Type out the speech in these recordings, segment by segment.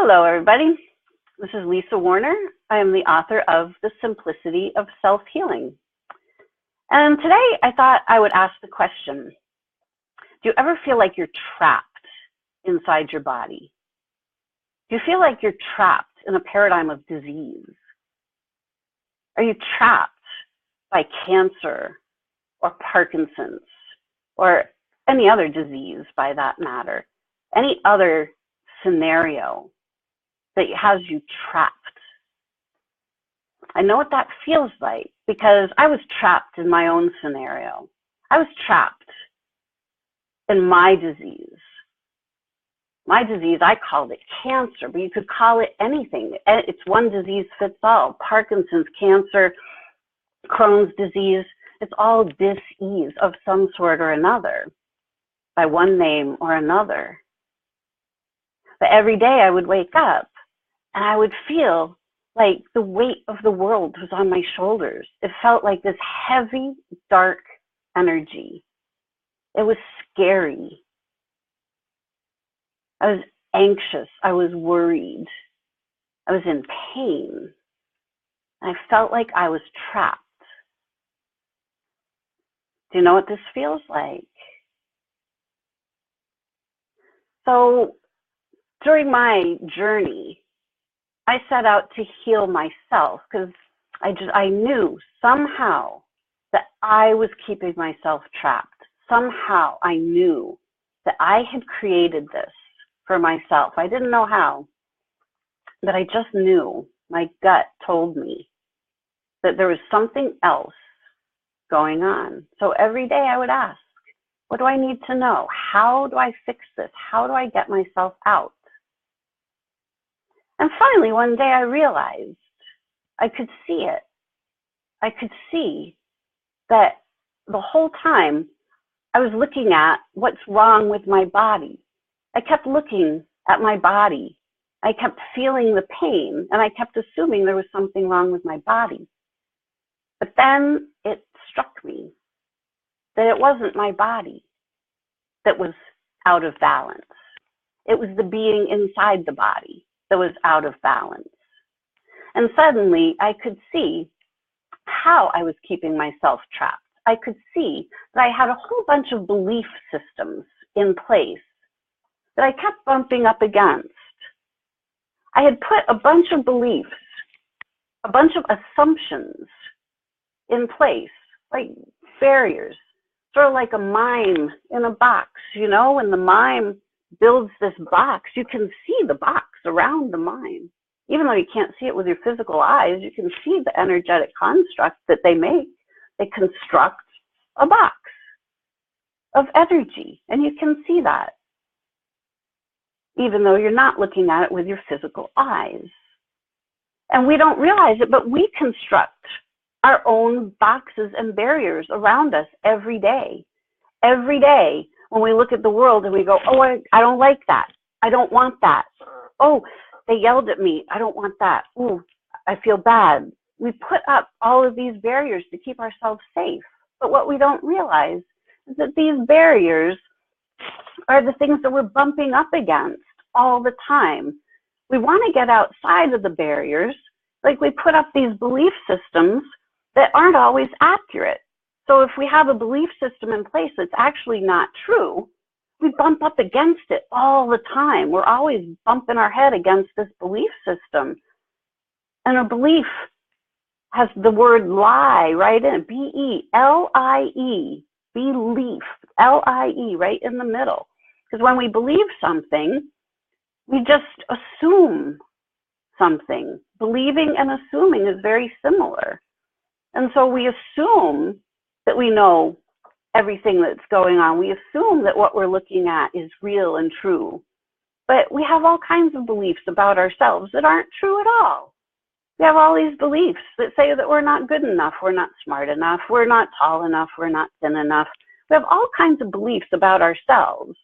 Hello, everybody. This is Lisa Warner. I am the author of The Simplicity of Self-Healing. And today I thought I would ask the question, do you ever feel like you're trapped inside your body? Do you feel like you're trapped in a paradigm of disease? Are you trapped by cancer or Parkinson's or any other disease by that matter? Any other scenario that has you trapped? I know what that feels like because I was trapped in my own scenario. I was trapped in my disease. My disease, I called it cancer, but you could call it anything. It's one disease fits all. Parkinson's, cancer, Crohn's disease, it's all dis-ease of some sort or another by one name or another. But every day I would wake up and I would feel like the weight of the world was on my shoulders. It felt like this heavy, dark energy. It was scary. I was anxious. I was worried. I was in pain. I felt like I was trapped. Do you know what this feels like? So during my journey, I set out to heal myself because I knew somehow that I was keeping myself trapped. Somehow I knew that I had created this for myself. I didn't know how, but I just knew. My gut told me that there was something else going on. So every day I would ask, what do I need to know? How do I fix this? How do I get myself out? And finally, one day I realized I could see it. I could see that the whole time I was looking at what's wrong with my body. I kept looking at my body. I kept feeling the pain, and I kept assuming there was something wrong with my body. But then it struck me that it wasn't my body that was out of balance. It was the being inside the body that was out of balance. And suddenly I could see how I was keeping myself trapped. I could see that I had a whole bunch of belief systems in place that I kept bumping up against. I had put a bunch of beliefs, a bunch of assumptions in place, like barriers, sort of like a mime in a box. You know, when the mime builds this box, you can see the box around the mime. Even though you can't see it with your physical eyes, you can see the energetic construct that they make. They construct a box of energy, and you can see that, even though you're not looking at it with your physical eyes. And we don't realize it, but we construct our own boxes and barriers around us every day. Every day when we look at the world and we go, oh, I don't like that. I don't want that. Oh, they yelled at me. I don't want that. Ooh, I feel bad. We put up all of these barriers to keep ourselves safe. But what we don't realize is that these barriers are the things that we're bumping up against all the time. We want to get outside of the barriers. Like we put up these belief systems that aren't always accurate. So if we have a belief system in place that's actually not true, we bump up against it all the time. We're always bumping our head against this belief system. And a belief has the word lie right in it, B-E-L-I-E, belief, L-I-E, right in the middle. Because when we believe something, we just assume something. Believing and assuming is very similar. And so we assume that we know everything that's going on. We assume that what we're looking at is real and true. But we have all kinds of beliefs about ourselves that aren't true at all. We have all these beliefs that say that we're not good enough, we're not smart enough, we're not tall enough, we're not thin enough. We have all kinds of beliefs about ourselves,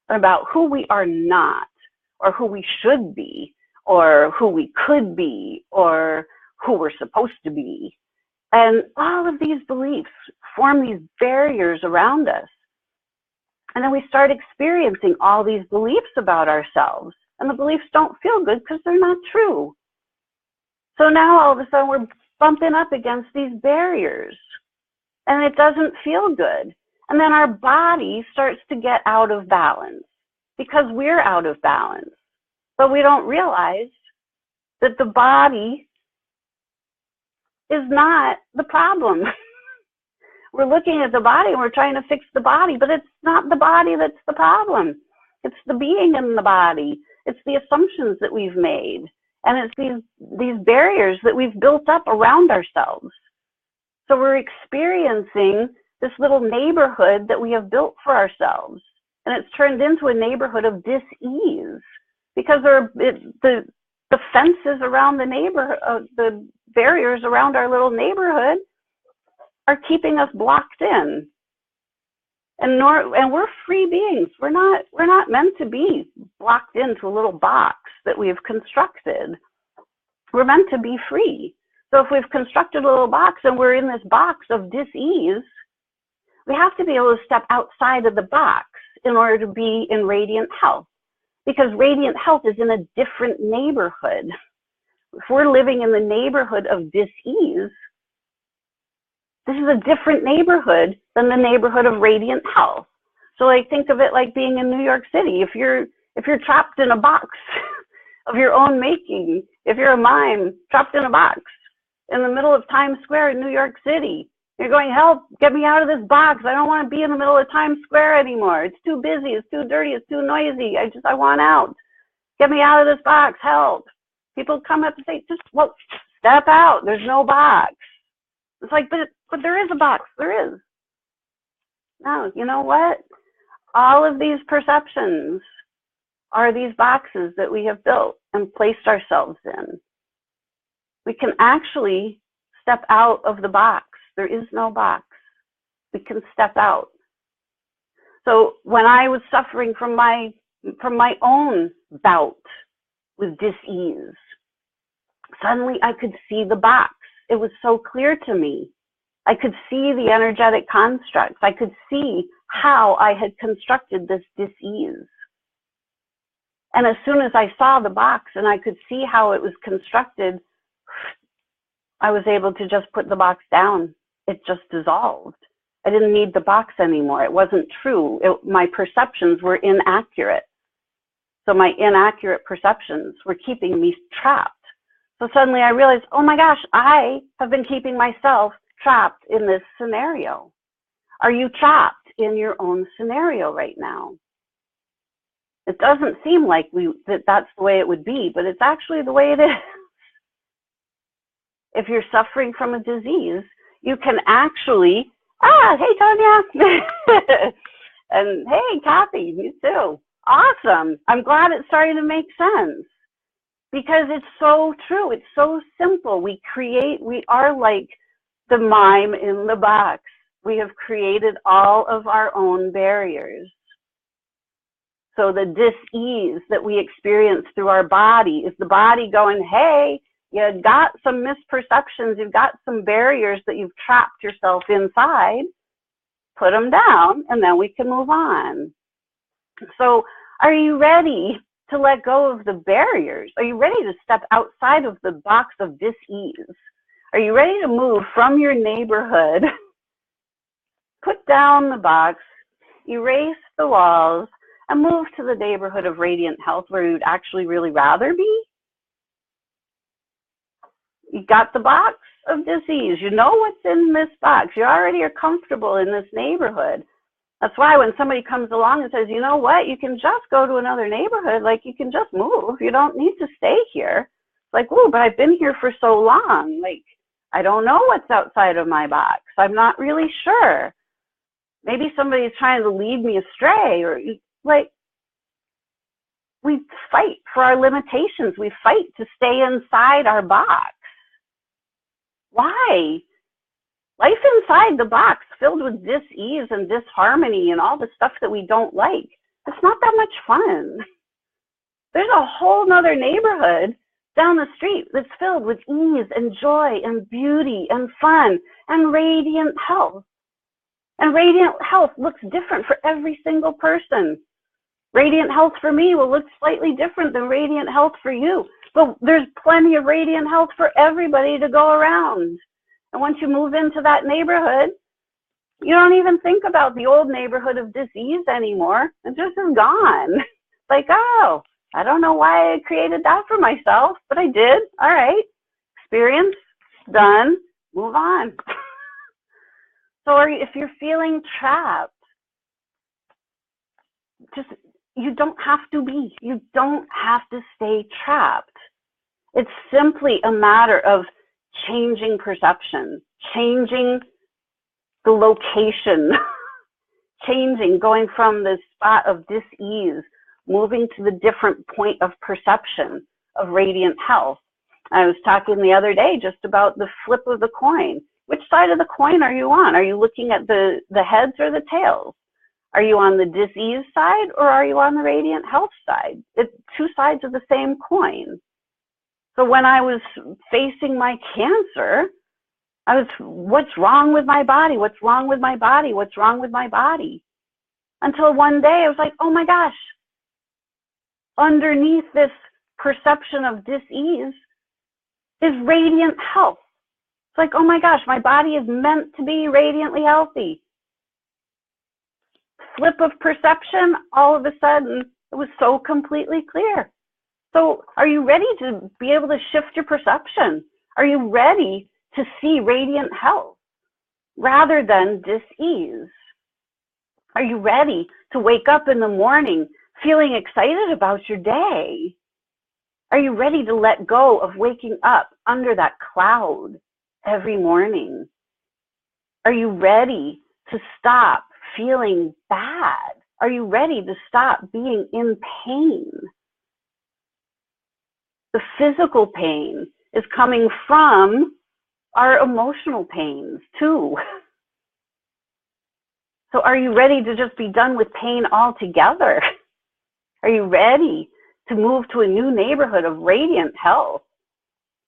about who we are not, or who we should be, or who we could be, or who we're supposed to be. And all of these beliefs form these barriers around us. And then we start experiencing all these beliefs about ourselves. and the beliefs don't feel good because they're not true. So now all of a sudden we're bumping up against these barriers, and it doesn't feel good. And then our body starts to get out of balance because we're out of balance. But we don't realize that the body is not the problem. We're looking at the body and we're trying to fix the body, but it's not the body that's the problem. It's the being in the body. It's the assumptions that we've made. And it's these barriers that we've built up around ourselves. So we're experiencing this little neighborhood that we have built for ourselves. And it's turned into a neighborhood of dis-ease because the fences around the neighborhood, the barriers around our little neighborhood are keeping us blocked in. And we're free beings. We're not meant to be blocked into a little box that we've constructed. We're meant to be free. So if we've constructed a little box and we're in this box of dis-ease, we have to be able to step outside of the box in order to be in radiant health. Because radiant health is in a different neighborhood. If we're living in the neighborhood of dis-ease, this is a different neighborhood than the neighborhood of radiant health. So like think of it like being in New York City. If you're trapped in a box of your own making, if you're a mime trapped in a box in the middle of Times Square in New York City, you're going, help, get me out of this box. I don't want to be in the middle of Times Square anymore. It's too busy, it's too dirty, it's too noisy. I want out. Get me out of this box, help. People come up and say, well, step out. There's no box. It's like, but there is a box. There is. No, you know what? All of these perceptions are these boxes that we have built and placed ourselves in. We can actually step out of the box. There is no box. We can step out. So when I was suffering from my own bout with dis-ease, suddenly I could see the box. It was so clear to me. I could see the energetic constructs. I could see how I had constructed this dis-ease. And as soon as I saw the box and I could see how it was constructed, I was able to just put the box down. It just dissolved. I didn't need the box anymore. It wasn't true. My perceptions were inaccurate. So my inaccurate perceptions were keeping me trapped. So suddenly I realized, oh my gosh, I have been keeping myself trapped in this scenario. Are you trapped in your own scenario right now? It doesn't seem like that's the way it would be, but it's actually the way it is. If you're suffering from a disease, you can actually, hey, Tanya. And hey, Kathy, you too. Awesome. I'm glad it's starting to make sense because it's so true. It's so simple. We are like the mime in the box. We have created all of our own barriers. So the dis-ease that we experience through our body is the body going, hey, you got some misperceptions, you've got some barriers that you've trapped yourself inside, put them down, and then we can move on. So are you ready to let go of the barriers? Are you ready to step outside of the box of dis-ease? Are you ready to move from your neighborhood, put down the box, erase the walls, and move to the neighborhood of radiant health where you'd actually really rather be? You got the box of disease. You know what's in this box. You already are comfortable in this neighborhood. That's why when somebody comes along and says, you know what, you can just go to another neighborhood, like you can just move. You don't need to stay here. It's like, oh, but I've been here for so long. Like, I don't know what's outside of my box. I'm not really sure. Maybe somebody's trying to lead me astray, or like, we fight for our limitations. We fight to stay inside our box. Why? Life inside the box filled with dis-ease and disharmony and all the stuff that we don't like, it's not that much fun. There's a whole nother neighborhood down the street that's filled with ease and joy and beauty and fun and radiant health. And radiant health looks different for every single person. Radiant health for me will look slightly different than radiant health for you. But there's plenty of radiant health for everybody to go around. And once you move into that neighborhood, you don't even think about the old neighborhood of disease anymore. It just is gone. Like, oh, I don't know why I created that for myself, but I did. All right. Experience, done, move on. So if you're feeling trapped, you don't have to stay trapped. It's simply a matter of changing perception, changing the location, going from the spot of dis-ease, moving to the different point of perception of radiant health. I was talking the other day just about the flip of the coin. Which side of the coin are you on? Are you looking at the heads or the tails? Are you on the dis-ease side or are you on the radiant health side? It's two sides of the same coin. So when I was facing my cancer, what's wrong with my body? What's wrong with my body? What's wrong with my body? Until one day I was like, oh my gosh, underneath this perception of dis-ease is radiant health. It's like, oh my gosh, my body is meant to be radiantly healthy. Flip of perception, all of a sudden, it was so completely clear. So are you ready to be able to shift your perception? Are you ready to see radiant health rather than dis-ease? Are you ready to wake up in the morning feeling excited about your day? Are you ready to let go of waking up under that cloud every morning? Are you ready to stop feeling bad? Are you ready to stop being in pain? The physical pain is coming from our emotional pains too. So are you ready to just be done with pain altogether? Are you ready to move to a new neighborhood of radiant health?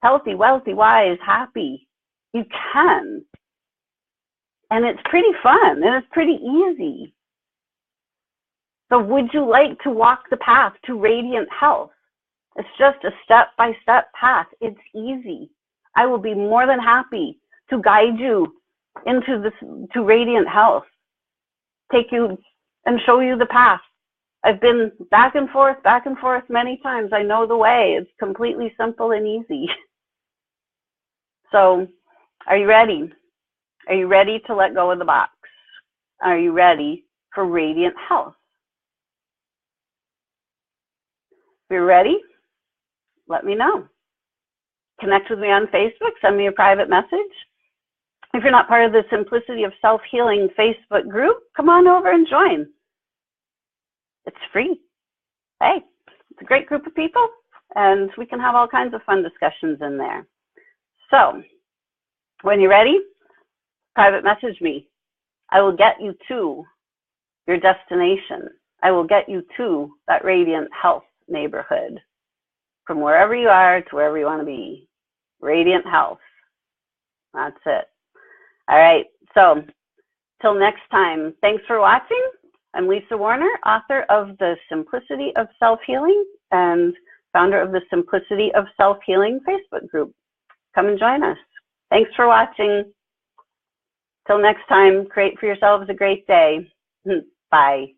Healthy, wealthy, wise, happy. You can. And it's pretty fun and it's pretty easy. So would you like to walk the path to radiant health? It's just a step-by-step path. It's easy. I will be more than happy to guide you to radiant health. Take you and show you the path. I've been back and forth many times. I know the way. It's completely simple and easy. So, are you ready? Are you ready to let go of the box? Are you ready for radiant health? If you're ready, let me know. Connect with me on Facebook. Send me a private message. If you're not part of the Simplicity of Self-Healing Facebook group, come on over and join. It's free. Hey, it's a great group of people, and we can have all kinds of fun discussions in there. So, when you're ready, private message me. I will get you to your destination. I will get you to that radiant health neighborhood. From wherever you are to wherever you want to be. Radiant health. That's it. All right. So, till next time, thanks for watching. I'm Lisa Warner, author of The Simplicity of Self-Healing and founder of the Simplicity of Self-Healing Facebook group. Come and join us. Thanks for watching. Till next time, create for yourselves a great day. Bye.